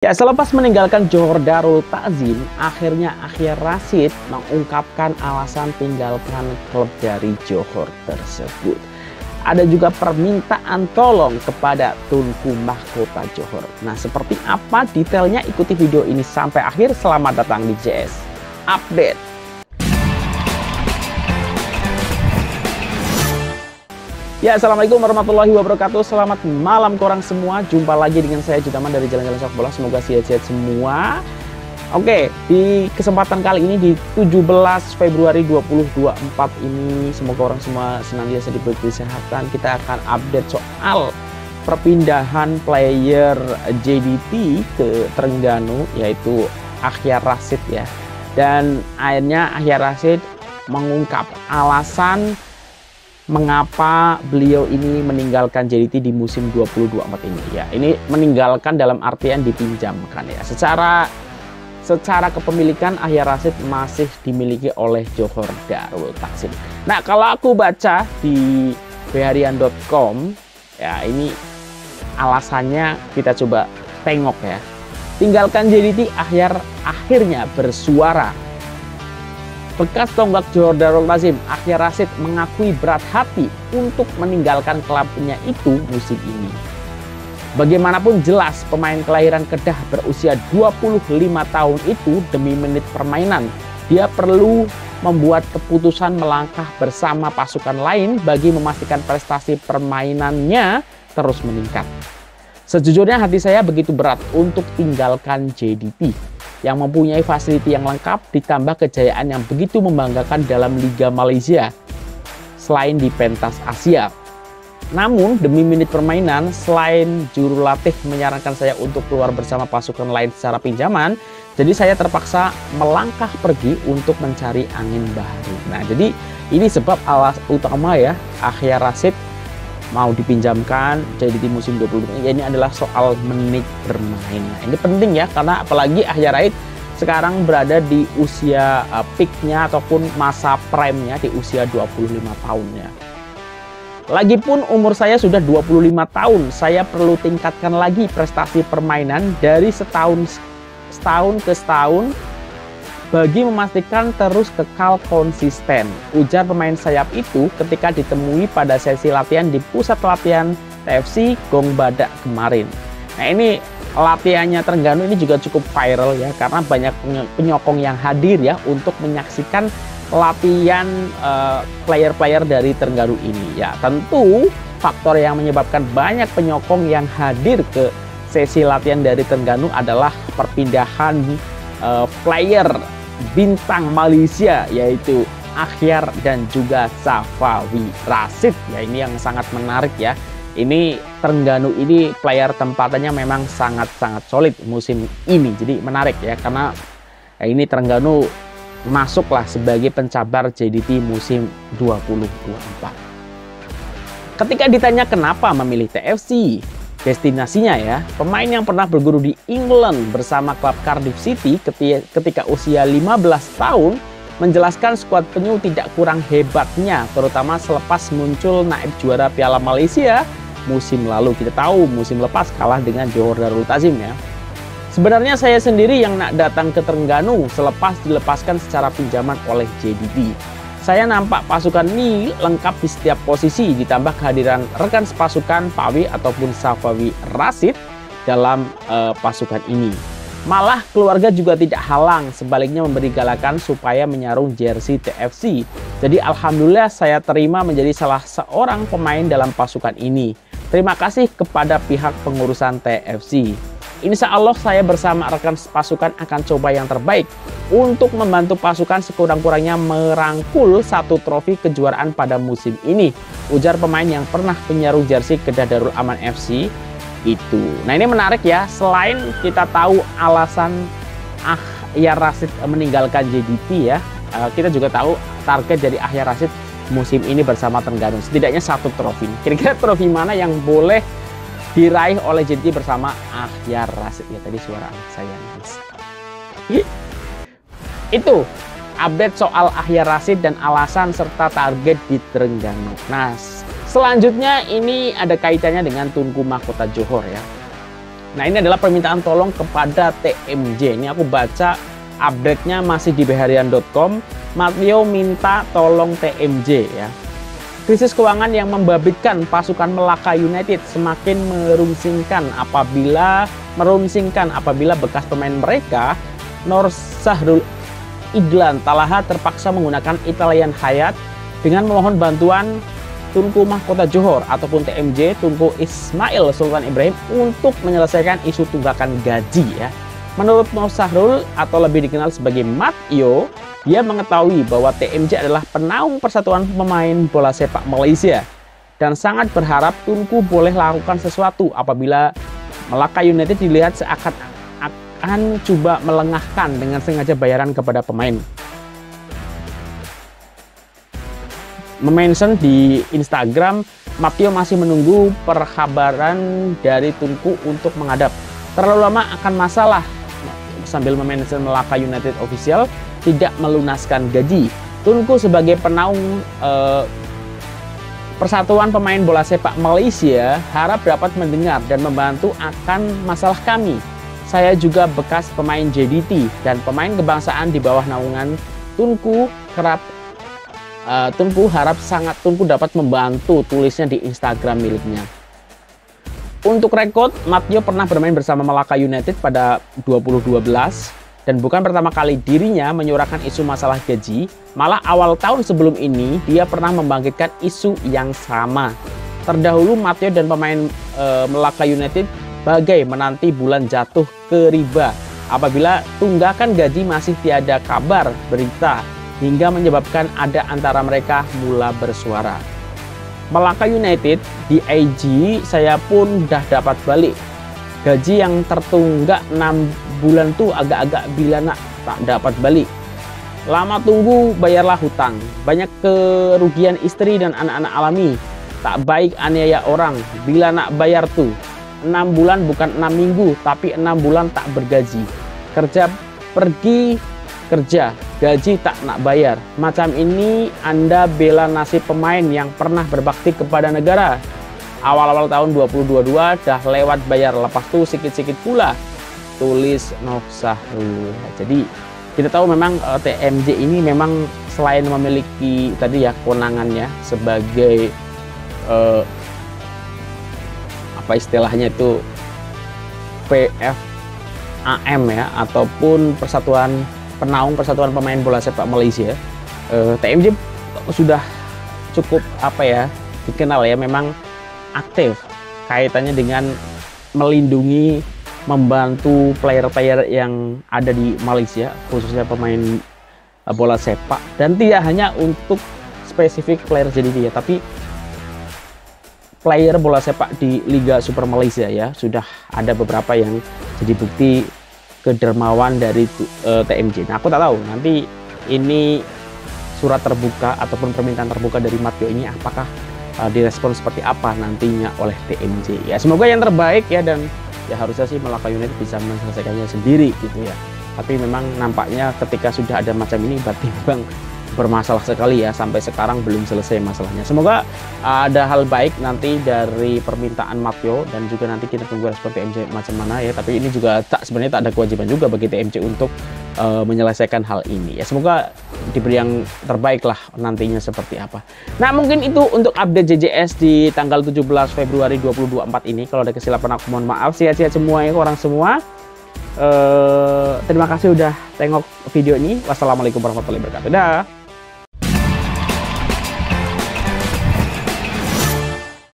Ya, selepas meninggalkan Johor Darul Ta'zim, akhirnya Akhyar Rashid mengungkapkan alasan tinggalkan klub dari Johor tersebut. Ada juga permintaan tolong kepada Tunku Mahkota Johor. Nah, seperti apa detailnya? Ikuti video ini sampai akhir. Selamat datang di JS Update. Ya, assalamualaikum warahmatullahi wabarakatuh. Selamat malam korang semua. Jumpa lagi dengan saya Judaman dari Jalan-Jalan Sepak Bola. Semoga sehat-sehat semua. Oke, di kesempatan kali ini di 17 Februari 2024 ini, semoga orang semua senantiasa diberi kesehatan. Kita akan update soal perpindahan player JDT ke Terengganu, yaitu Akhyar Rashid ya. Dan akhirnya Akhyar Rashid mengungkap alasan mengapa beliau ini meninggalkan JDT di musim 2024 ini ya. Ini meninggalkan dalam artian dipinjamkan ya. Secara kepemilikan Akhyar Rashid masih dimiliki oleh Johor Darul Ta'zim. Nah, kalau aku baca di beharian.com ya, ini alasannya kita coba tengok ya. Tinggalkan JDT, Akhyar akhirnya bersuara. Bekas tonggak Johor Darul Ta'zim, Akhyar Rashid mengakui berat hati untuk meninggalkan klubnya itu musim ini. Bagaimanapun jelas pemain kelahiran Kedah berusia 25 tahun itu demi menit permainan, dia perlu membuat keputusan melangkah bersama pasukan lain bagi memastikan prestasi permainannya terus meningkat. Sejujurnya hati saya begitu berat untuk tinggalkan JDT yang mempunyai fasiliti yang lengkap ditambah kejayaan yang begitu membanggakan dalam Liga Malaysia selain di pentas Asia. Namun demi menit permainan, selain juru latih menyarankan saya untuk keluar bersama pasukan lain secara pinjaman, jadi saya terpaksa melangkah pergi untuk mencari angin baru. Nah, jadi ini sebab alasan utama ya Akhyar Rashid mau dipinjamkan JDT musim 2020. Ini adalah soal menit bermain. Nah, ini penting ya, karena apalagi Akhyar Rashid sekarang berada di usia peaknya ataupun masa prime-nya di usia 25 tahunnya. Lagipun umur saya sudah 25 tahun, saya perlu tingkatkan lagi prestasi permainan dari setahun ke setahun bagi memastikan terus kekal konsisten, ujar pemain sayap itu ketika ditemui pada sesi latihan di pusat latihan TFC Gong Badak kemarin. Nah, ini latihannya Terengganu ini juga cukup viral ya, karena banyak penyokong yang hadir ya untuk menyaksikan latihan player-player dari Terengganu ini ya. Tentu faktor yang menyebabkan banyak penyokong yang hadir ke sesi latihan dari Terengganu adalah perpindahan player bintang Malaysia, yaitu Akhyar dan juga Safawi Rashid ya. Ini yang sangat menarik ya. Ini Terengganu ini player tempatannya memang sangat-sangat solid musim ini. Jadi menarik ya, karena ini Terengganu masuklah sebagai pencabar JDT musim 2024. Ketika ditanya kenapa memilih TFC destinasinya ya, pemain yang pernah berguru di England bersama klub Cardiff City ketika usia 15 tahun menjelaskan skuad penyu tidak kurang hebatnya, terutama selepas muncul naib juara Piala Malaysia musim lalu. Kita tahu musim lepas kalah dengan Johor Darul Ta'zim ya. Sebenarnya saya sendiri yang nak datang ke Terengganu selepas dilepaskan secara pinjaman oleh JDT. Saya nampak pasukan ini lengkap di setiap posisi, ditambah kehadiran rekan sepasukan Pawi ataupun Safawi Rashid dalam pasukan ini. Malah keluarga juga tidak halang, sebaliknya memberi galakan supaya menyarung jersey TFC. Jadi alhamdulillah saya terima menjadi salah seorang pemain dalam pasukan ini. Terima kasih kepada pihak pengurusan TFC. Insya Allah saya bersama rekan pasukan akan coba yang terbaik untuk membantu pasukan sekurang-kurangnya merangkul satu trofi kejuaraan pada musim ini, ujar pemain yang pernah penyaruh jersey Kedah Darul Aman FC itu. Nah, ini menarik ya, selain kita tahu alasan Akhyar Rashid meninggalkan JDT ya, kita juga tahu target dari Akhyar Rashid musim ini bersama Terengganu setidaknya satu trofi. Kira-kira trofi mana yang boleh diraih oleh JDT bersama Akhyar Rashid ya? Tadi suara anak saya itu update soal Akhyar Rashid dan alasan serta target di Terengganu. Nah, selanjutnya ini ada kaitannya dengan Tunku Mahkota Johor ya. Nah, ini adalah permintaan tolong kepada TMJ. Ini aku baca update-nya masih di beharian.com. Matteo minta tolong TMJ ya. Krisis keuangan yang membabitkan pasukan Melaka United semakin merunsingkan apabila bekas pemain mereka Nur Sahrul Idlan Talaha terpaksa menggunakan Italian Hayat dengan memohon bantuan Tunku Mahkota Johor ataupun TMJ Tunku Ismail Sultan Ibrahim untuk menyelesaikan isu tunggakan gaji ya. Menurut Nur Sahrul atau lebih dikenal sebagai Matteo, dia mengetahui bahwa TMJ adalah penaung Persatuan Pemain Bola Sepak Malaysia dan sangat berharap Tunku boleh lakukan sesuatu apabila Melaka United dilihat seakan-akan coba melengahkan dengan sengaja bayaran kepada pemain. Memention di Instagram, Matteo masih menunggu perkabaran dari Tunku untuk menghadap. Terlalu lama akan masalah, sambil memention Melaka United Official tidak melunaskan gaji. Tunku sebagai penaung Persatuan Pemain Bola Sepak Malaysia harap dapat mendengar dan membantu akan masalah kami. Saya juga bekas pemain JDT dan pemain kebangsaan di bawah naungan Tunku Tunku dapat membantu, tulisnya di Instagram miliknya. Untuk rekod, Matteo pernah bermain bersama Melaka United pada 2012 dan bukan pertama kali dirinya menyuarakan isu masalah gaji. Malah awal tahun sebelum ini dia pernah membangkitkan isu yang sama. Terdahulu Matteo dan pemain Melaka United bagai menanti bulan jatuh ke riba apabila tunggakan gaji masih tiada kabar berita, hingga menyebabkan ada antara mereka mula bersuara. Melaka United di IG, saya pun dah dapat balik. Gaji yang tertunggak 6 bulan tuh agak-agak bila nak tak dapat balik. Lama tunggu bayarlah hutang. Banyak kerugian istri dan anak-anak alami. Tak baik aniaya orang. Bila nak bayar tuh 6 bulan bukan 6 minggu, tapi 6 bulan tak bergaji. Kerja pergi kerja, gaji tak nak bayar. Macam ini Anda bela nasib pemain yang pernah berbakti kepada negara. Awal-awal tahun 2022 dah lewat bayar, lepas tuh sikit-sikit pula, tulis Nur Sahrul. Jadi kita tahu memang TMJ ini memang selain memiliki tadi ya kewenangannya sebagai apa istilahnya itu PFAM ya, ataupun penaung Persatuan Pemain Bola Sepak Malaysia, TMJ sudah cukup apa ya dikenal ya, memang aktif kaitannya dengan melindungi, membantu player-player yang ada di Malaysia, khususnya pemain bola sepak, dan tidak hanya untuk spesifik player JDT ya, tapi player bola sepak di Liga Super Malaysia ya, sudah ada beberapa yang jadi bukti kedermawan dari TMJ. Nah, aku tak tahu nanti ini surat terbuka ataupun permintaan terbuka dari Matteo ini apakah direspon seperti apa nantinya oleh TMJ ya. Semoga yang terbaik ya, dan ya harusnya sih Melaka United bisa menyelesaikannya sendiri gitu ya. Tapi memang nampaknya ketika sudah ada macam ini berarti memang bermasalah sekali ya, sampai sekarang belum selesai masalahnya. Semoga ada hal baik nanti dari permintaan Matteo, dan juga nanti kita tunggu respon TMJ macam mana ya. Tapi ini juga sebenarnya tak ada kewajiban juga bagi TMJ untuk menyelesaikan hal ini ya. Semoga diberi yang terbaik lah nantinya seperti apa. Nah, mungkin itu untuk update JJS di tanggal 17 Februari 2024 ini. Kalau ada kesilapan aku mohon maaf. Sehat-sehat semua ya orang semua. Terima kasih udah tengok video ini. Wassalamualaikum warahmatullahi wabarakatuh. Dah.